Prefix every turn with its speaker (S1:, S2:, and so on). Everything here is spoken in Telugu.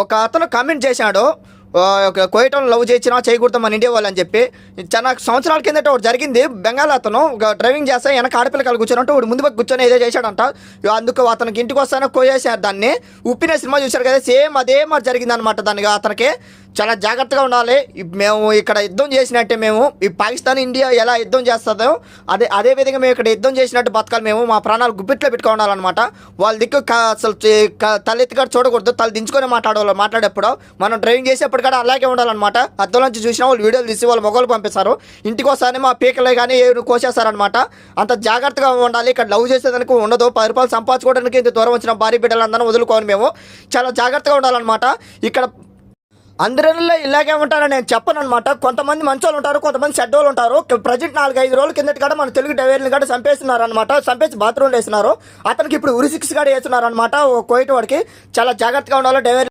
S1: ఒక అతను కామెంట్ చేశాడు, కోయటం లవ్ చేసినా చేయకూడదు మన ఇండియా వాళ్ళు అని చెప్పి. చాలా సంవత్సరాల కిందట ఒకటి జరిగింది. బెంగాల్ అతను డ్రైవింగ్ చేస్తే వెనక ఆడపిల్లకాయలు కూర్చోనంటే వాడు ముందు కూర్చొని ఏదో చేశాడంట. అందుకు అతనికి ఇంటికి వస్తానే కోయేసారు దాన్ని. ఉప్పిన సినిమా చూశారు కదా, సేమ్ అదే మరి జరిగిందనమాట. దానికి అతనికి చాలా జాగ్రత్తగా ఉండాలి. మేము ఇక్కడ యుద్ధం చేసినట్టే మేము ఈ పాకిస్తాన్ ఇండియా ఎలా యుద్ధం చేస్తుందో అదే విధంగా మేము ఇక్కడ యుద్ధం చేసినట్టు బతకాలి. మేము మా ప్రాణాలు గుప్పిట్లో పెట్టుకోవాలన్నమాట. వాళ్ళ దిక్కు అసలు తలెత్తిగా చూడకూడదు, తల దించుకొని మాట్లాడేప్పుడు మనం డ్రైవింగ్ చేసేప్పుడు కూడా అలాగే ఉండాలన్నమాట. అద్దంలోంచి చూసినా వాళ్ళు వీడియోలు తీసి వాళ్ళ మొగలు పంపిస్తారు. ఇంటికి వస్తానే మా పీకలే కానీ కోసేస్తారనమాట. అంత జాగ్రత్తగా ఉండాలి. ఇక్కడ లవ్ చేసేదానికి ఉండదు. 10 రూపాయలు సంపాదించుకోవడానికి ఇంత దూరం వచ్చిన భార్య బిడ్డలందరూ వదులుకోవాలి. మేము చాలా జాగ్రత్తగా ఉండాలన్నమాట. ఇక్కడ అందరిలో ఇలాగే ఉంటారని నేను చెప్పను అనమాట. కొంతమంది మంచోళ్ళు ఉంటారు, కొంతమంది చెడ్డోళ్ళు ఉంటారు. ప్రజెంట్ 4-5 రోజుల కిందటి కూడా మన తెలుగు డ్రైవర్ని కూడా చంపేస్తున్నారు అనమాట. చంపేసి బాత్రూమ్లో వేస్తున్నారు. అతనికి ఇప్పుడు ఉరి 6 కూడా వేస్తున్నారు అనమాట. కోయట వాడికి చాలా జాగ్రత్తగా ఉండాలి డ్రైవర్.